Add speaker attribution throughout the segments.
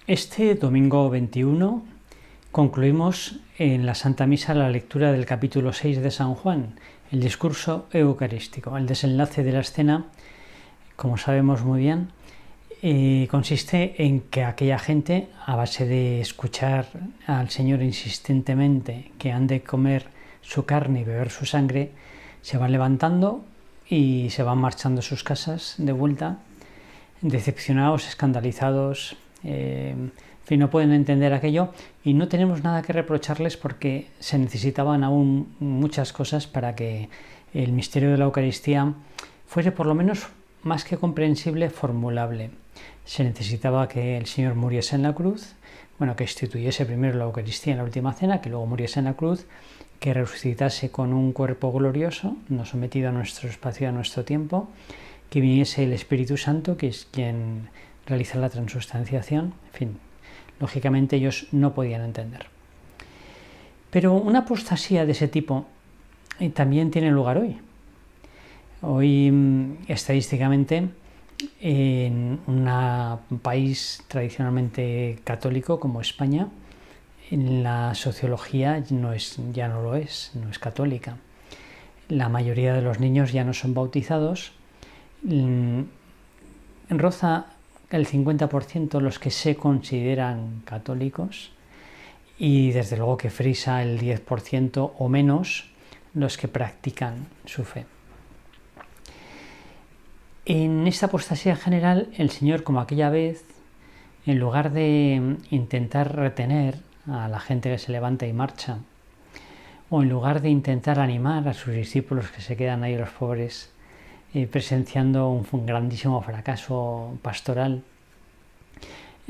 Speaker 1: Este domingo 21 concluimos en la Santa Misa la lectura del capítulo 6 de San Juan, el discurso eucarístico. El desenlace de la escena, como sabemos muy bien, consiste en que aquella gente, a base de escuchar al Señor insistentemente que han de comer su carne y beber su sangre, se van levantando y se van marchando a sus casas de vuelta, decepcionados, escandalizados, en fin, no pueden entender aquello y no tenemos nada que reprocharles porque se necesitaban aún muchas cosas para que el misterio de la Eucaristía fuese por lo menos más que comprensible, formulable. Se necesitaba que el Señor muriese en la cruz, que instituyese primero la Eucaristía en la última cena, que luego muriese en la cruz, que resucitase con un cuerpo glorioso, no sometido a nuestro espacio y a nuestro tiempo, que viniese el Espíritu Santo, que es quien realiza la transustanciación. En fin, lógicamente ellos no podían entender. Pero una apostasía de ese tipo también tiene lugar hoy. Hoy, estadísticamente, en un país tradicionalmente católico como España, la sociología ya no lo es, no es católica. La mayoría de los niños ya no son bautizados. Roza el 50% los que se consideran católicos y desde luego que frisa el 10% o menos los que practican su fe. En esta apostasía general, el Señor, como aquella vez, en lugar de intentar retener a la gente que se levanta y marcha, o en lugar de intentar animar a sus discípulos que se quedan ahí los pobres, presenciando un grandísimo fracaso pastoral,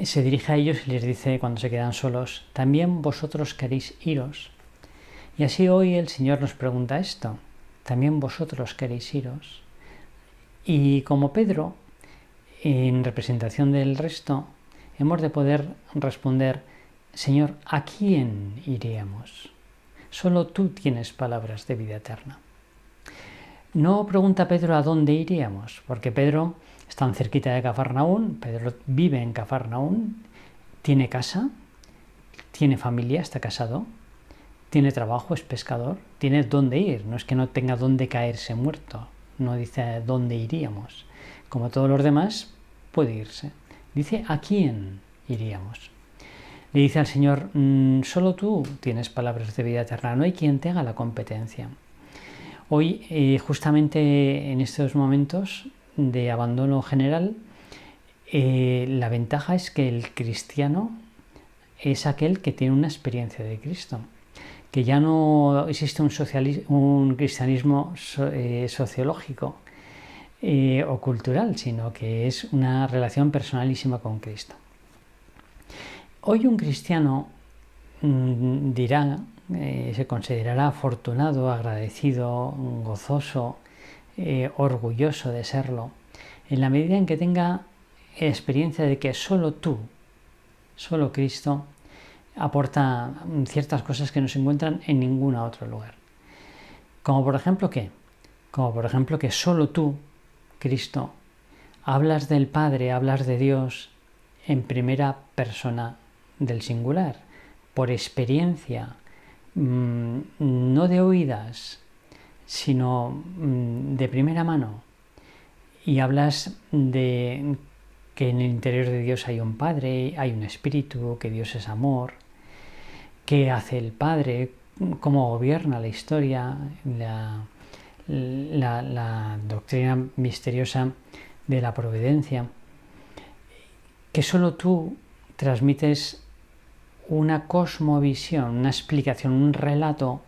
Speaker 1: se dirige a ellos y les dice cuando se quedan solos: ¿también vosotros queréis iros? Y así hoy el Señor nos pregunta esto: ¿también vosotros queréis iros? Y como Pedro, en representación del resto, hemos de poder responder: Señor, ¿a quién iríamos? Solo tú tienes palabras de vida eterna. No pregunta Pedro a dónde iríamos, porque Pedro está cerquita de Cafarnaún, Pedro vive en Cafarnaún, tiene casa, tiene familia, está casado, tiene trabajo, es pescador, tiene dónde ir, no es que no tenga dónde caerse muerto, no dice a dónde iríamos. Como todos los demás, puede irse. Dice a quién iríamos. Le dice al Señor: solo tú tienes palabras de vida eterna, no hay quien te haga la competencia. Hoy, justamente en estos momentos de abandono general, la ventaja es que el cristiano es aquel que tiene una experiencia de Cristo, que ya no existe un cristianismo sociológico o cultural, sino que es una relación personalísima con Cristo. Hoy un cristiano dirá, se considerará afortunado, agradecido, gozoso, orgulloso de serlo, en la medida en que tenga experiencia de que solo tú, solo Cristo, aporta ciertas cosas que no se encuentran en ningún otro lugar. Como por ejemplo, ¿qué? Como por ejemplo que solo tú, Cristo, hablas del Padre, hablas de Dios en primera persona del singular, por experiencia, no de oídas, sino de primera mano, y hablas de que en el interior de Dios hay un Padre, hay un Espíritu, que Dios es amor, qué hace el Padre, cómo gobierna la historia, la doctrina misteriosa de la providencia, que solo tú transmites una cosmovisión, una explicación, un relato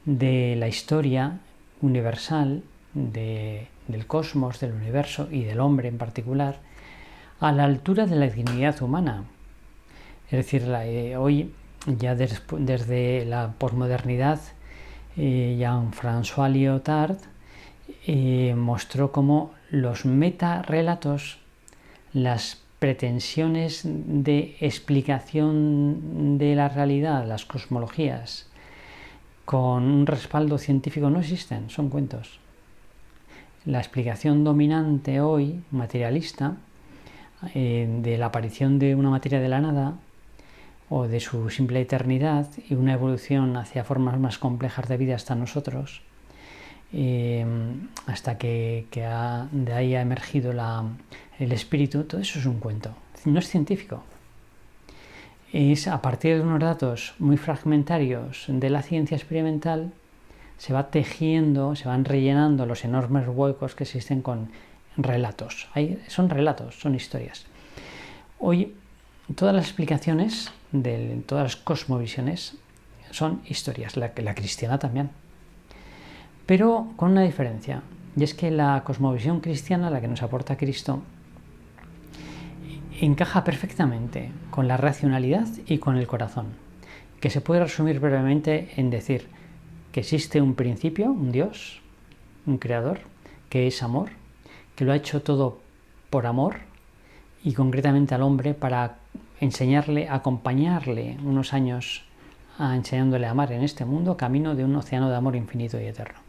Speaker 1: de la historia universal, del cosmos, del universo y del hombre en particular, a la altura de la dignidad humana. Es decir, hoy, ya desde la posmodernidad, Jean-François Lyotard mostró cómo los metarrelatos, las pretensiones de explicación de la realidad, las cosmologías, con un respaldo científico no existen, son cuentos. La explicación dominante hoy, materialista, de la aparición de una materia de la nada o de su simple eternidad y una evolución hacia formas más complejas de vida hasta nosotros, hasta que de ahí ha emergido el espíritu. Todo eso es un cuento, no es científico. Es a partir de unos datos muy fragmentarios de la ciencia experimental, se va tejiendo, se van rellenando los enormes huecos que existen con relatos. Son relatos, son historias. Hoy todas las explicaciones de todas las cosmovisiones son historias, la cristiana también. Pero con una diferencia, y es que la cosmovisión cristiana, la que nos aporta Cristo, encaja perfectamente con la racionalidad y con el corazón, que se puede resumir brevemente en decir que existe un principio, un Dios, un creador, que es amor, que lo ha hecho todo por amor y concretamente al hombre para enseñarle, acompañarle unos años enseñándole a amar en este mundo, camino de un océano de amor infinito y eterno.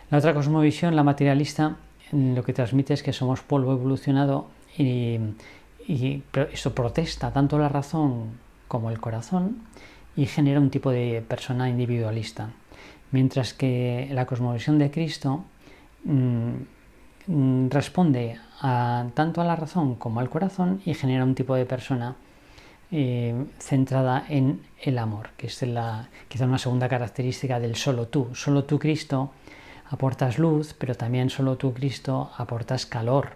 Speaker 1: La otra cosmovisión, la materialista, lo que transmite es que somos polvo evolucionado pero eso protesta tanto la razón como el corazón y genera un tipo de persona individualista. Mientras que la cosmovisión de Cristo responde tanto a la razón como al corazón y genera un tipo de persona centrada en el amor, que es quizá una segunda característica del solo tú. Solo tú, Cristo, aportas luz, pero también solo tú, Cristo, aportas calor.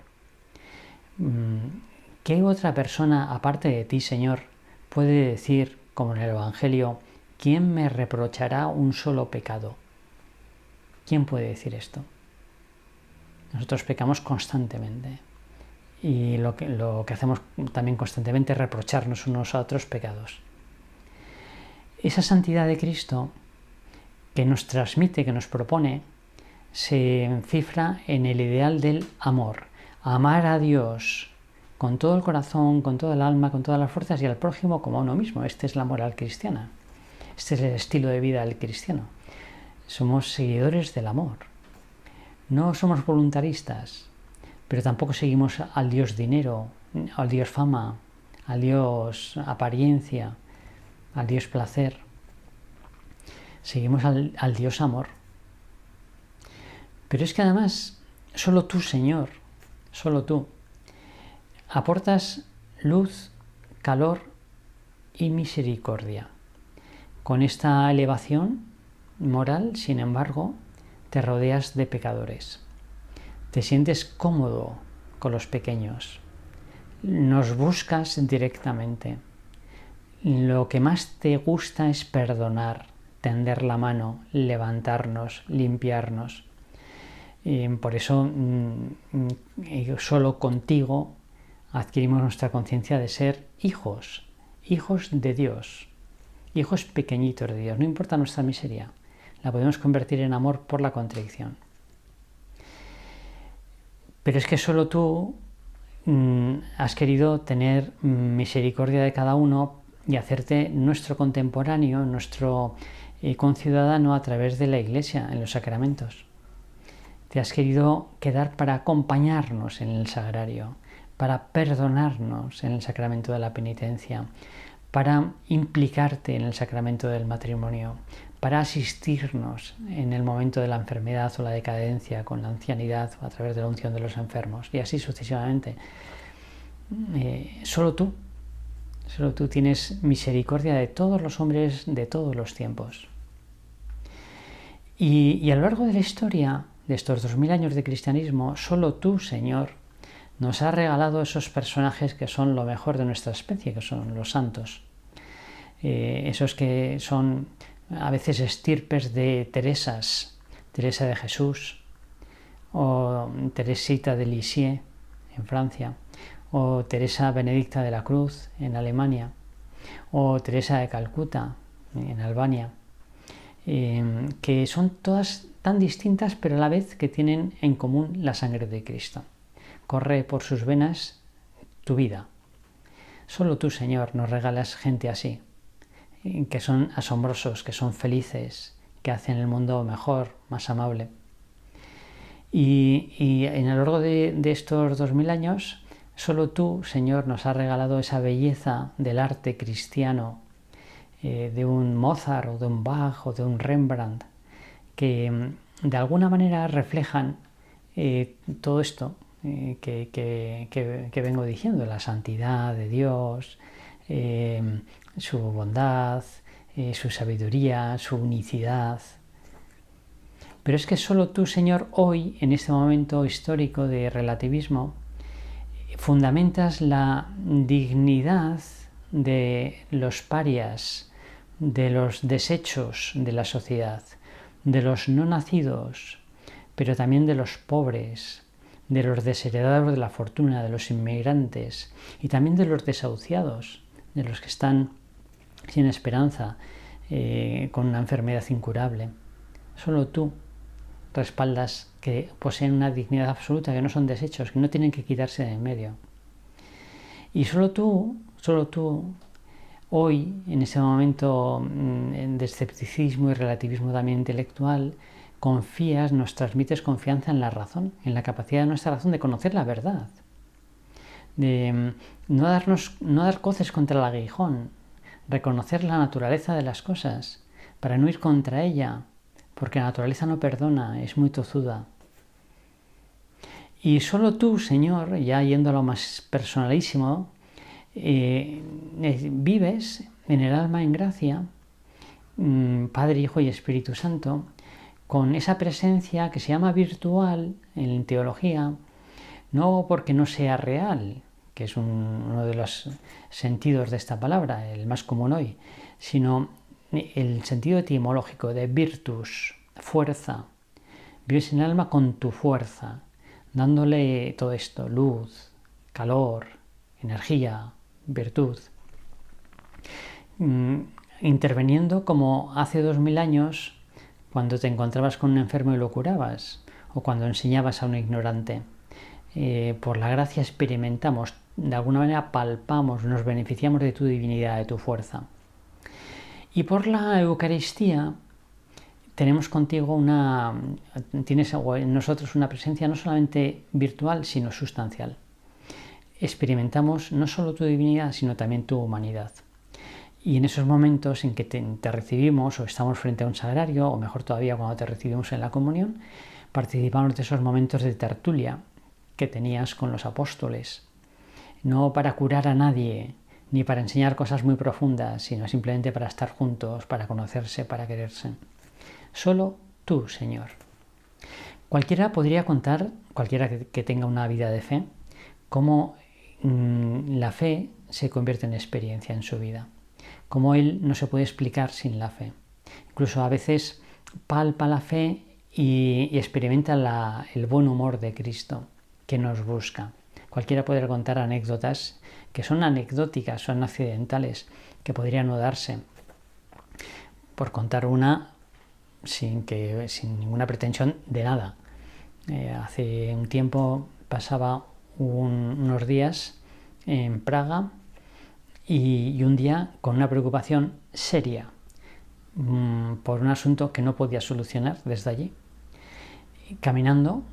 Speaker 1: ¿Qué otra persona, aparte de ti, Señor, puede decir, como en el Evangelio, ¿quién me reprochará un solo pecado? ¿Quién puede decir esto? Nosotros pecamos constantemente y lo que hacemos también constantemente es reprocharnos unos a otros pecados. Esa santidad de Cristo que nos transmite, que nos propone, se cifra en el ideal del amor. Amar a Dios con todo el corazón, con todo el alma, con todas las fuerzas y al prójimo como a uno mismo. Esta es la moral cristiana. Este es el estilo de vida del cristiano. Somos seguidores del amor. No somos voluntaristas, pero tampoco seguimos al Dios dinero, al Dios fama, al Dios apariencia, al Dios placer. Seguimos al Dios amor. Pero es que además, solo tú, Señor, solo tú, aportas luz, calor y misericordia. Con esta elevación moral, sin embargo, te rodeas de pecadores. Te sientes cómodo con los pequeños. Nos buscas directamente. Lo que más te gusta es perdonar, tender la mano, levantarnos, limpiarnos. Por eso solo contigo adquirimos nuestra conciencia de ser hijos de Dios, hijos pequeñitos de Dios. No importa nuestra miseria, la podemos convertir en amor por la contrición. Pero es que solo tú has querido tener misericordia de cada uno y hacerte nuestro contemporáneo, nuestro conciudadano a través de la Iglesia, en los sacramentos. Te has querido quedar para acompañarnos en el sagrario, para perdonarnos en el sacramento de la penitencia, para implicarte en el sacramento del matrimonio, para asistirnos en el momento de la enfermedad o la decadencia con la ancianidad a través de la unción de los enfermos y así sucesivamente. Solo tú tienes misericordia de todos los hombres de todos los tiempos. Y a lo largo de la historia de estos 2000 años de cristianismo, solo tú, Señor, nos has regalado esos personajes que son lo mejor de nuestra especie, que son los santos. Esos que son a veces estirpes de Teresas, Teresa de Jesús, o Teresita de Lisieux en Francia, o Teresa Benedicta de la Cruz en Alemania, o Teresa de Calcuta en Albania, que son todas tan distintas pero a la vez que tienen en común la sangre de Cristo. Corre por sus venas tu vida. Solo tú, Señor, nos regalas gente así, que son asombrosos, que son felices, que hacen el mundo mejor, más amable. Y en a lo largo de estos 2000 años Solo tú, Señor, nos has regalado esa belleza del arte cristiano, de un Mozart o de un Bach o de un Rembrandt, que de alguna manera reflejan todo esto que vengo diciendo, la santidad de Dios, su bondad, su sabiduría, su unicidad. Pero es que solo tú, Señor, hoy, en este momento histórico de relativismo, fundamentas la dignidad de los parias, de los desechos de la sociedad, de los no nacidos, pero también de los pobres, de los desheredados de la fortuna, de los inmigrantes y también de los desahuciados, de los que están sin esperanza, con una enfermedad incurable. Solo tú respaldas que poseen una dignidad absoluta, que no son desechos, que no tienen que quitarse de en medio. Y solo tú, hoy, en ese momento de escepticismo y relativismo también intelectual, confías, nos transmites confianza en la razón, en la capacidad de nuestra razón de conocer la verdad, de no dar coces contra el aguijón, reconocer la naturaleza de las cosas, para no ir contra ella, porque la naturaleza no perdona, es muy tozuda. Y solo tú, Señor, ya yendo a lo más personalísimo, vives en el alma en gracia, Padre, Hijo y Espíritu Santo, con esa presencia que se llama virtual en teología, no porque no sea real, que es uno de los sentidos de esta palabra, el más común hoy, sino el sentido etimológico de virtus, fuerza. Vives en el alma con tu fuerza, dándole todo esto, luz, calor, energía, virtud. Interviniendo como hace 2000 años cuando te encontrabas con un enfermo y lo curabas, o cuando enseñabas a un ignorante. Por la gracia experimentamos, de alguna manera palpamos, nos beneficiamos de tu divinidad, de tu fuerza. Y por la Eucaristía tenemos contigo tienes en nosotros una presencia no solamente virtual, sino sustancial. Experimentamos no solo tu divinidad, sino también tu humanidad. Y en esos momentos en que te recibimos o estamos frente a un sagrario, o mejor todavía cuando te recibimos en la comunión, participamos de esos momentos de tertulia que tenías con los apóstoles, no para curar a nadie, ni para enseñar cosas muy profundas, sino simplemente para estar juntos, para conocerse, para quererse. Solo tú, Señor. Cualquiera podría contar, cualquiera que tenga una vida de fe, cómo la fe se convierte en experiencia en su vida, cómo él no se puede explicar sin la fe. Incluso a veces palpa la fe y experimenta el buen humor de Cristo que nos busca. Cualquiera podría contar anécdotas que son anecdóticas, son accidentales, que podrían no darse. Por contar una sin ninguna pretensión de nada. Hace un tiempo pasaba unos días en Praga y un día con una preocupación seria por un asunto que no podía solucionar desde allí. Caminando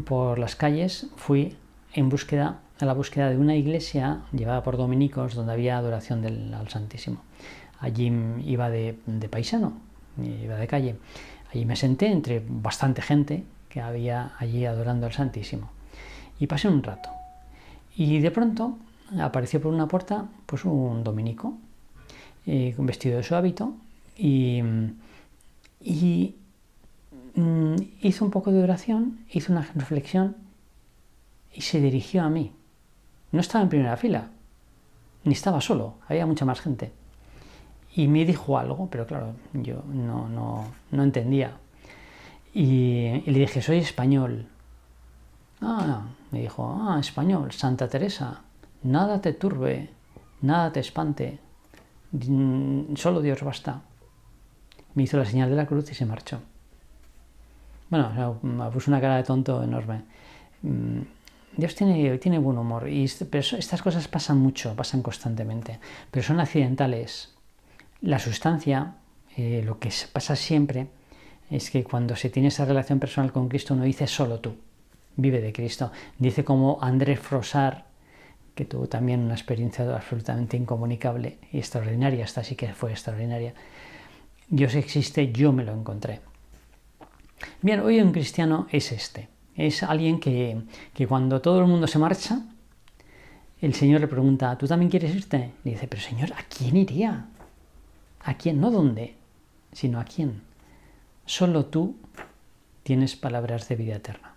Speaker 1: por las calles fui a la búsqueda de una iglesia llevada por dominicos donde había adoración al Santísimo. Allí iba de paisano, iba de calle. Allí me senté entre bastante gente que había allí adorando al Santísimo. Y pasé un rato. Y de pronto apareció por una puerta pues un dominico vestido de su hábito y hizo un poco de oración, hizo una reflexión y se dirigió a mí. No estaba en primera fila, ni estaba solo, había mucha más gente. Y me dijo algo, pero claro, yo no entendía. Y le dije, soy español. Me dijo, español, Santa Teresa, nada te turbe, nada te espante, solo Dios basta. Me hizo la señal de la cruz y se marchó. Bueno, me puso una cara de tonto enorme. Dios tiene buen humor, pero estas cosas pasan mucho, pasan constantemente, pero son accidentales. La sustancia, lo que pasa siempre, es que cuando se tiene esa relación personal con Cristo uno dice solo tú, vive de Cristo. Dice como André Frossard, que tuvo también una experiencia absolutamente incomunicable y extraordinaria, esta sí que fue extraordinaria. Dios existe, yo me lo encontré. Bien, hoy un cristiano es es alguien que cuando todo el mundo se marcha, el Señor le pregunta, ¿tú también quieres irte? Le dice, pero Señor, ¿a quién iría? ¿A quién? No dónde, sino a quién. Solo tú tienes palabras de vida eterna.